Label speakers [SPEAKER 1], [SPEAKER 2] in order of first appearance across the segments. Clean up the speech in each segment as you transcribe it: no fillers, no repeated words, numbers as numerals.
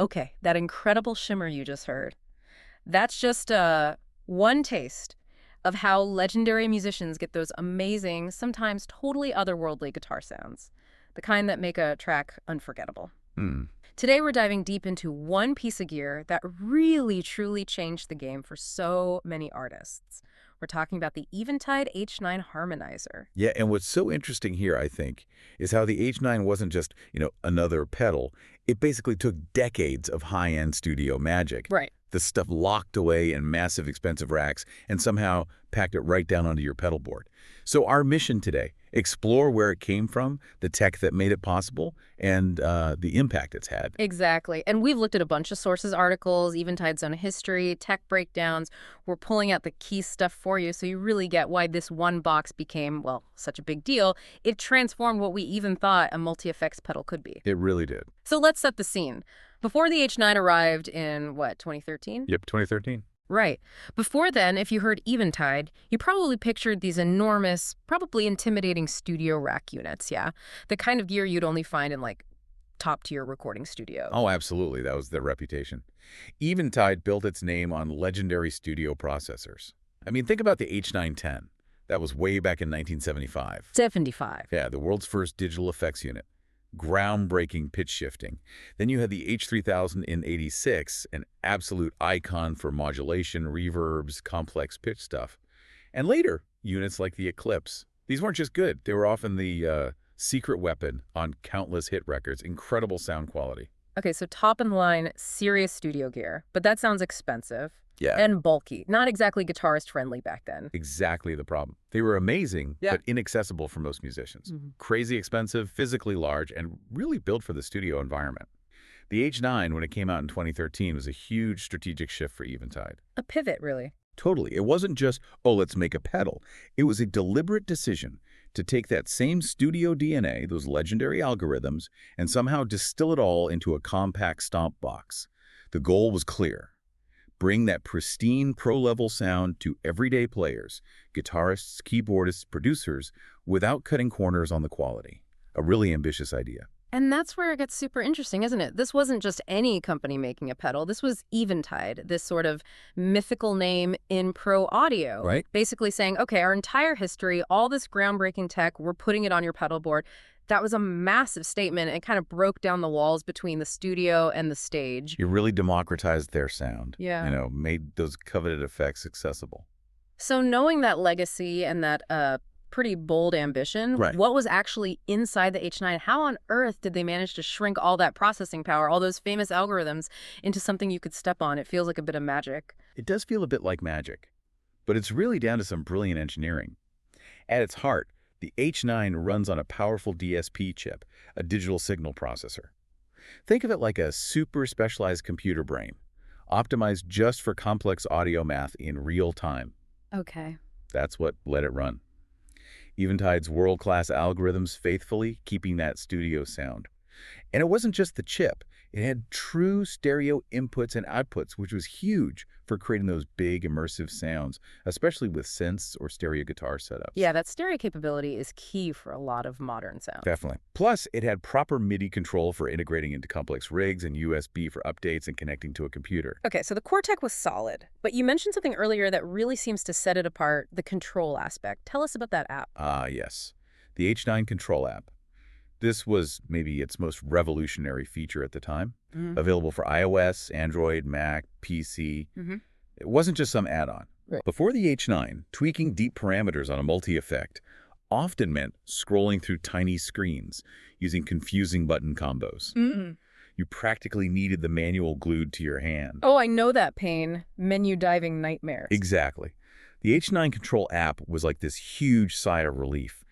[SPEAKER 1] Okay, that incredible shimmer you just heard. That's just one taste of how legendary musicians get those amazing, sometimes totally otherworldly guitar sounds, the kind that make a track unforgettable.
[SPEAKER 2] Hmm.
[SPEAKER 1] Today we're diving deep into one piece of gear that really truly changed the game for so many artists. We're talking about the Eventide H9 harmonizer.
[SPEAKER 2] Yeah, and what's so interesting here, I think, is how the H9 wasn't just, another pedal. It basically took decades of high-end studio magic.
[SPEAKER 1] Right.
[SPEAKER 2] The stuff locked away in massive, expensive racks and somehow packed it right down onto your pedal board. So our mission today, explore where it came from, the tech that made it possible, and the impact it's had.
[SPEAKER 1] Exactly. And we've looked at a bunch of sources, articles, Eventide's own history, tech breakdowns. We're pulling out the key stuff for you so you really get why this one box became, well, such a big deal. It transformed what we even thought a multi-effects pedal could be.
[SPEAKER 2] It really did.
[SPEAKER 1] So let's set the scene. Before the H9 arrived in, 2013?
[SPEAKER 2] Yep, 2013.
[SPEAKER 1] Right. Before then, if you heard Eventide, you probably pictured these enormous, probably intimidating studio rack units, yeah? The kind of gear you'd only find in, top-tier recording studios.
[SPEAKER 2] Oh, absolutely. That was their reputation. Eventide built its name on legendary studio processors. I mean, think about the H910. That was way back in 1975.
[SPEAKER 1] 75.
[SPEAKER 2] Yeah, the world's first digital effects unit. Groundbreaking pitch shifting. Then you had the H3000 in '86, an absolute icon for modulation, reverbs, complex pitch stuff. And later, units like the Eclipse. These weren't just good. They were often the secret weapon on countless hit records. Incredible sound quality.
[SPEAKER 1] Okay, so top-in-line, serious studio gear. But that sounds expensive.
[SPEAKER 2] Yeah.
[SPEAKER 1] And bulky. Not exactly guitarist-friendly back then.
[SPEAKER 2] Exactly the problem. They were amazing,
[SPEAKER 1] Yeah.
[SPEAKER 2] but inaccessible for most musicians. Crazy expensive, physically large, and really built for the studio environment. The H9, when it came out in 2013, was a huge strategic shift for Eventide.
[SPEAKER 1] A pivot, really.
[SPEAKER 2] Totally. It wasn't just, oh, let's make a pedal. It was a deliberate decision to take that same studio DNA, those legendary algorithms, and somehow distill it all into a compact stomp box. The goal was clear. Bring that pristine pro-level sound to everyday players, guitarists, keyboardists, producers, without cutting corners on the quality. A really ambitious idea.
[SPEAKER 1] And that's where it gets super interesting, isn't it? This wasn't just any company making a pedal. This was Eventide, this sort of mythical name in pro audio.
[SPEAKER 2] Right.
[SPEAKER 1] Basically saying, okay, our entire history, all this groundbreaking tech, we're putting it on your pedal board. That was a massive statement. It kind of broke down the walls between the studio and the stage.
[SPEAKER 2] You really democratized their sound.
[SPEAKER 1] Yeah.
[SPEAKER 2] Made those coveted effects accessible.
[SPEAKER 1] So knowing that legacy and that pretty bold ambition,
[SPEAKER 2] Right.
[SPEAKER 1] what was actually inside the H9? How on earth did they manage to shrink all that processing power, all those famous algorithms, into something you could step on? It feels like a bit of magic.
[SPEAKER 2] It does feel a bit like magic, but it's really down to some brilliant engineering. At its heart, the H9 runs on a powerful DSP chip, a digital signal processor. Think of it like a super specialized computer brain, optimized just for complex audio math in real time.
[SPEAKER 1] Okay.
[SPEAKER 2] That's what let it run. Eventide's world-class algorithms faithfully keeping that studio sound. And it wasn't just the chip. It had true stereo inputs and outputs, which was huge for creating those big immersive sounds, especially with synths or stereo guitar setups.
[SPEAKER 1] Yeah, that stereo capability is key for a lot of modern sound.
[SPEAKER 2] Definitely. Plus, it had proper MIDI control for integrating into complex rigs and USB for updates and connecting to a computer.
[SPEAKER 1] Okay, so the core tech was solid, but you mentioned something earlier that really seems to set it apart, the control aspect. Tell us about that app.
[SPEAKER 2] Ah, yes. The H9 Control app. This was maybe its most revolutionary feature at the time, available for iOS, Android, Mac, PC. It wasn't just some add-on.
[SPEAKER 1] Right.
[SPEAKER 2] Before the H9, tweaking deep parameters on a multi-effect often meant scrolling through tiny screens using confusing button combos. You practically needed the manual glued to your hand.
[SPEAKER 1] Oh, I know that pain. Menu diving nightmares.
[SPEAKER 2] Exactly. The H9 Control app was like this huge sigh of relief.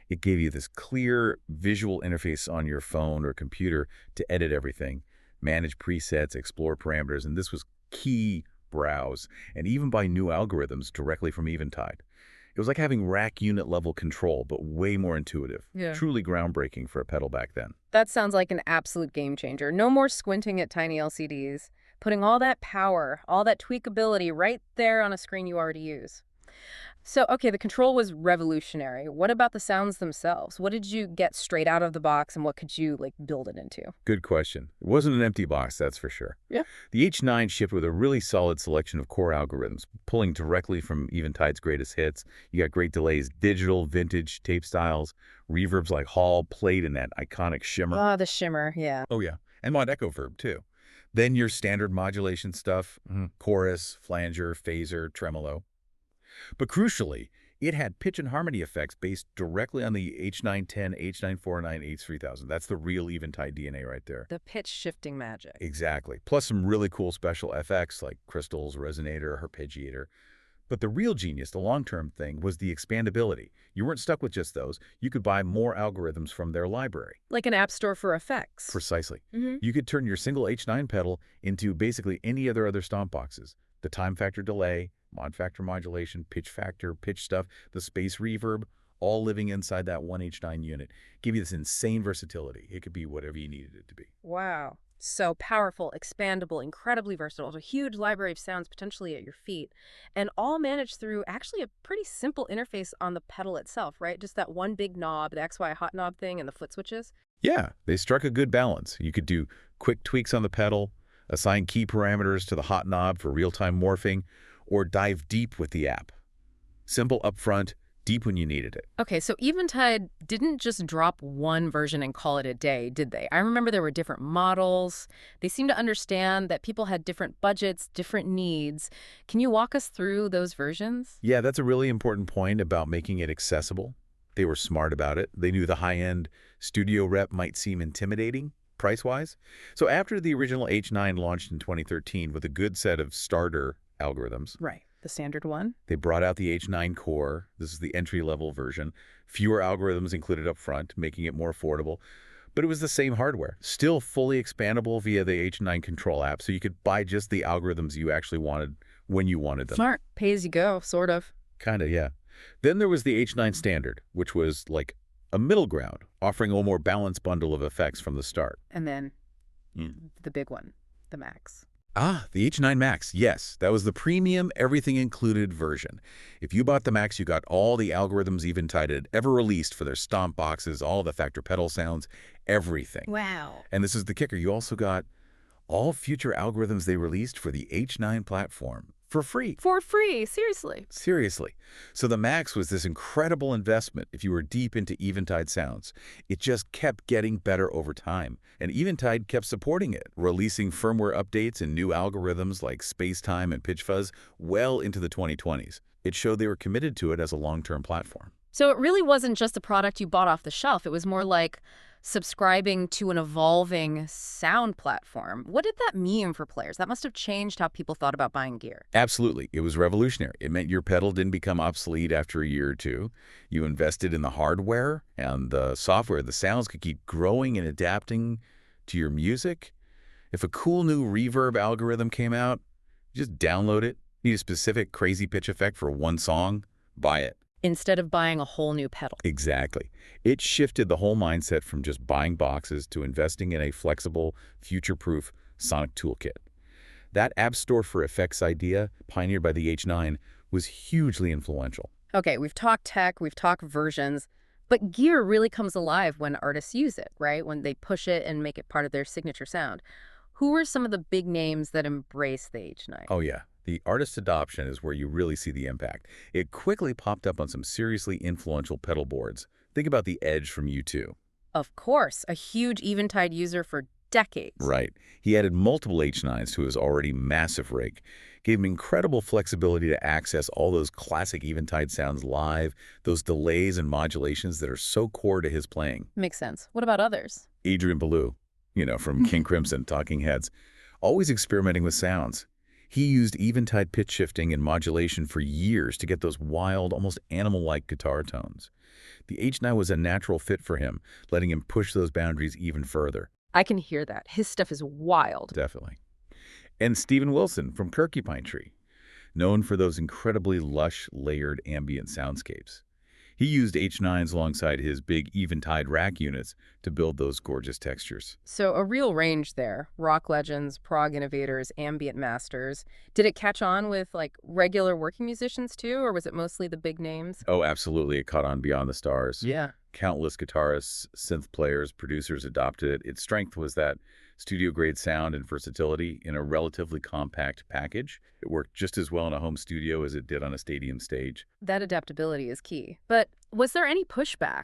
[SPEAKER 2] It gave you this clear visual interface on your phone or computer to edit everything, manage presets, explore parameters, and this was key browse, and even buy new algorithms directly from Eventide. It was like having rack unit level control, but way more intuitive.
[SPEAKER 1] Yeah.
[SPEAKER 2] Truly groundbreaking for a pedal back then.
[SPEAKER 1] That sounds like an absolute game changer. No more squinting at tiny LCDs. Putting all that power, all that tweakability right there on a screen you already use. So, okay, the control was revolutionary. What about the sounds themselves? What did you get straight out of the box and what could you like build it into?
[SPEAKER 2] Good question. It wasn't an empty box, that's for sure.
[SPEAKER 1] Yeah.
[SPEAKER 2] The H9 shipped with a really solid selection of core algorithms, pulling directly from Eventide's greatest hits. You got great delays, digital, vintage, tape styles, reverbs like Hall played in that iconic shimmer.
[SPEAKER 1] Ah, the shimmer, yeah.
[SPEAKER 2] Oh, yeah. And mod echo verb, too. Then your standard modulation stuff, chorus, flanger, phaser, tremolo. But crucially, it had pitch and harmony effects based directly on the H910, H949, H3000. That's the real Eventide DNA right there.
[SPEAKER 1] The pitch shifting magic.
[SPEAKER 2] Exactly. Plus some really cool special FX like crystals, resonator, arpeggiator. But the real genius, the long-term thing, was the expandability. You weren't stuck with just those. You could buy more algorithms from their library.
[SPEAKER 1] Like an app store for effects.
[SPEAKER 2] Precisely.
[SPEAKER 1] Hmm.
[SPEAKER 2] You could turn your single H9 pedal into basically any other stomp boxes. The time factor delay, mod factor modulation, pitch factor, pitch stuff, the space reverb, all living inside that one H9 unit. Give you this insane versatility. It could be whatever you needed it to be.
[SPEAKER 1] Wow. So powerful, expandable, incredibly versatile, a huge library of sounds potentially at your feet, and all managed through actually a pretty simple interface on the pedal itself, right? Just that one big knob, the XY hot knob thing, and the foot switches.
[SPEAKER 2] Yeah, they struck a good balance. You could do quick tweaks on the pedal, assign key parameters to the hot knob for real-time morphing, or dive deep with the app. Simple upfront, deep when you needed it.
[SPEAKER 1] Okay, so Eventide didn't just drop one version and call it a day, did they? I remember there were different models. They seemed to understand that people had different budgets, different needs. Can you walk us through those versions?
[SPEAKER 2] Yeah, that's a really important point about making it accessible. They were smart about it. They knew the high-end studio rep might seem intimidating, price-wise. So after the original H9 launched in 2013 with a good set of starter algorithms,
[SPEAKER 1] Right. The standard one?
[SPEAKER 2] they brought out the H9 Core. This is the entry-level version. Fewer algorithms included up front, making it more affordable. But it was the same hardware, still fully expandable via the H9 control app, so you could buy just the algorithms you actually wanted when you wanted them.
[SPEAKER 1] Smart. Pay as you go, sort of.
[SPEAKER 2] Kinda, yeah. Then there was the H9 Standard, which was like a middle ground, offering a more balanced bundle of effects from the start.
[SPEAKER 1] And then the big one, the Max.
[SPEAKER 2] Ah, the H9 Max. Yes, that was the premium, everything-included version. If you bought the Max, you got all the algorithms Eventide had ever released for their stomp boxes, all the factor pedal sounds, everything.
[SPEAKER 1] Wow.
[SPEAKER 2] And this is the kicker. You also got all future algorithms they released for the H9 platform for free.
[SPEAKER 1] For free, seriously.
[SPEAKER 2] Seriously. So the Max was this incredible investment if you were deep into Eventide sounds. It just kept getting better over time. And Eventide kept supporting it, releasing firmware updates and new algorithms like space-time and pitch fuzz well into the 2020s. It showed they were committed to it as a long-term platform.
[SPEAKER 1] So it really wasn't just a product you bought off the shelf. It was more like subscribing to an evolving sound platform. What did that mean for players? That must have changed how people thought about buying gear.
[SPEAKER 2] Absolutely. It was revolutionary. It meant your pedal didn't become obsolete after a year or two. You invested in the hardware and the software. The sounds could keep growing and adapting to your music. If a cool new reverb algorithm came out, just download it. Need a specific crazy pitch effect for one song? Buy it.
[SPEAKER 1] Instead of buying a whole new pedal.
[SPEAKER 2] Exactly. It shifted the whole mindset from just buying boxes to investing in a flexible, future-proof sonic toolkit. That app store for effects idea, pioneered by the H9, was hugely influential.
[SPEAKER 1] Okay, we've talked tech, we've talked versions, but gear really comes alive when artists use it, right? When they push it and make it part of their signature sound. Who are some of the big names that embrace the H9?
[SPEAKER 2] Oh yeah, the artist adoption is where you really see the impact. It quickly popped up on some seriously influential pedal boards. Think about the Edge from U2.
[SPEAKER 1] Of course, a huge Eventide user for decades.
[SPEAKER 2] Right. He added multiple H9s to his already massive rig, gave him incredible flexibility to access all those classic Eventide sounds live, those delays and modulations that are so core to his playing.
[SPEAKER 1] Makes sense. What about others?
[SPEAKER 2] Adrian Belew, from King Crimson, Talking Heads, always experimenting with sounds. He used Eventide pitch shifting and modulation for years to get those wild, almost animal-like guitar tones. The H9 was a natural fit for him, letting him push those boundaries even further.
[SPEAKER 1] I can hear that. His stuff is wild.
[SPEAKER 2] Definitely. And Steven Wilson from Porcupine Tree, known for those incredibly lush, layered ambient soundscapes. He used H9s alongside his big Eventide rack units to build those gorgeous textures.
[SPEAKER 1] So a real range there. Rock legends, prog innovators, ambient masters. Did it catch on with like regular working musicians too, or was it mostly the big names?
[SPEAKER 2] Oh, absolutely, it caught on beyond the stars.
[SPEAKER 1] Yeah.
[SPEAKER 2] Countless guitarists, synth players, producers adopted it. Its strength was that studio-grade sound and versatility in a relatively compact package. It worked just as well in a home studio as it did on a stadium stage.
[SPEAKER 1] That adaptability is key. But was there any pushback,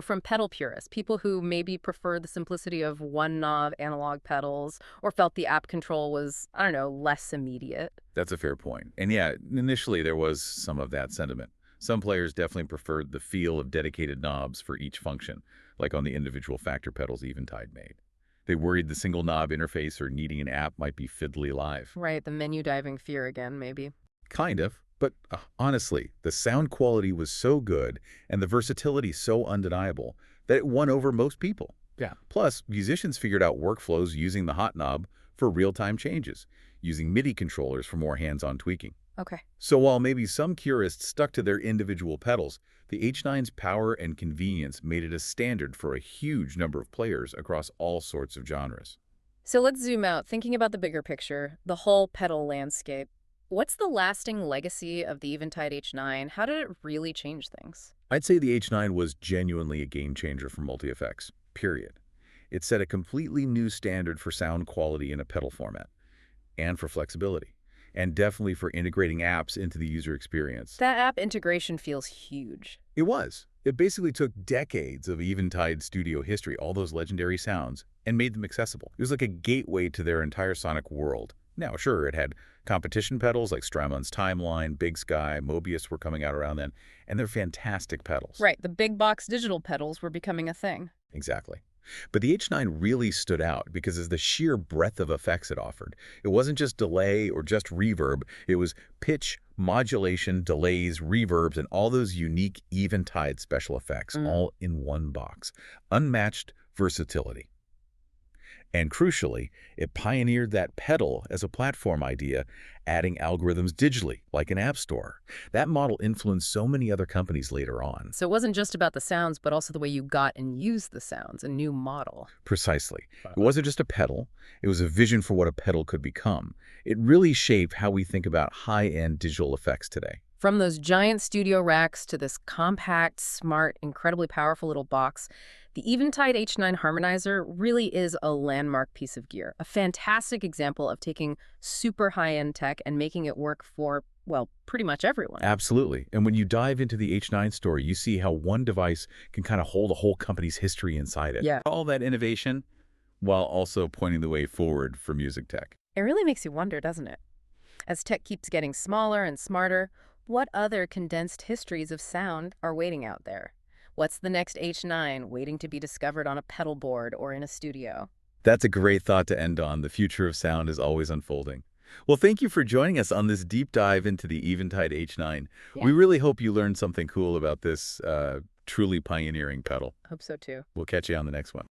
[SPEAKER 1] from pedal purists, people who maybe prefer the simplicity of one knob analog pedals or felt the app control was, I don't know, less immediate?
[SPEAKER 2] That's a fair point. And yeah, initially there was some of that sentiment. Some players definitely preferred the feel of dedicated knobs for each function, like on the individual factor pedals Eventide made. They worried the single knob interface or needing an app might be fiddly live.
[SPEAKER 1] Right, the menu diving fear again, maybe.
[SPEAKER 2] Kind of, but honestly, the sound quality was so good and the versatility so undeniable that it won over most people.
[SPEAKER 1] Yeah.
[SPEAKER 2] Plus, musicians figured out workflows using the hot knob for real-time changes, using MIDI controllers for more hands-on tweaking.
[SPEAKER 1] Okay.
[SPEAKER 2] So while maybe some purists stuck to their individual pedals, the H9's power and convenience made it a standard for a huge number of players across all sorts of genres.
[SPEAKER 1] So let's zoom out, thinking about the bigger picture, the whole pedal landscape. What's the lasting legacy of the Eventide H9? How did it really change things?
[SPEAKER 2] I'd say the H9 was genuinely a game changer for multi-effects, period. It set a completely new standard for sound quality in a pedal format, and for flexibility, and definitely for integrating apps into the user experience.
[SPEAKER 1] That app integration feels huge.
[SPEAKER 2] It was. It basically took decades of Eventide studio history, all those legendary sounds, and made them accessible. It was like a gateway to their entire sonic world. Now, sure, it had competition pedals like Stramon's Timeline, Big Sky, Mobius were coming out around then, and they're fantastic pedals.
[SPEAKER 1] Right, the big box digital pedals were becoming a thing.
[SPEAKER 2] Exactly. But the H9 really stood out because of the sheer breadth of effects it offered. It wasn't just delay or just reverb. It was pitch, modulation, delays, reverbs, and all those unique Eventide special effects all in one box. Unmatched versatility. And crucially, it pioneered that pedal as a platform idea, adding algorithms digitally, like an app store. That model influenced so many other companies later on.
[SPEAKER 1] So it wasn't just about the sounds, but also the way you got and used the sounds, a new model.
[SPEAKER 2] Precisely. It wasn't just a pedal. It was a vision for what a pedal could become. It really shaped how we think about high-end digital effects today.
[SPEAKER 1] From those giant studio racks to this compact, smart, incredibly powerful little box, the Eventide H9 Harmonizer really is a landmark piece of gear, a fantastic example of taking super high-end tech and making it work for, well, pretty much everyone.
[SPEAKER 2] Absolutely. And when you dive into the H9 story, you see how one device can kind of hold a whole company's history inside it.
[SPEAKER 1] Yeah.
[SPEAKER 2] All that innovation while also pointing the way forward for music tech.
[SPEAKER 1] It really makes you wonder, doesn't it? As tech keeps getting smaller and smarter, what other condensed histories of sound are waiting out there? What's the next H9 waiting to be discovered on a pedal board or in a studio?
[SPEAKER 2] That's a great thought to end on. The future of sound is always unfolding. Well, thank you for joining us on this deep dive into the Eventide H9.
[SPEAKER 1] Yeah.
[SPEAKER 2] We really hope you learned something cool about this truly pioneering pedal.
[SPEAKER 1] Hope so too.
[SPEAKER 2] We'll catch you on the next one.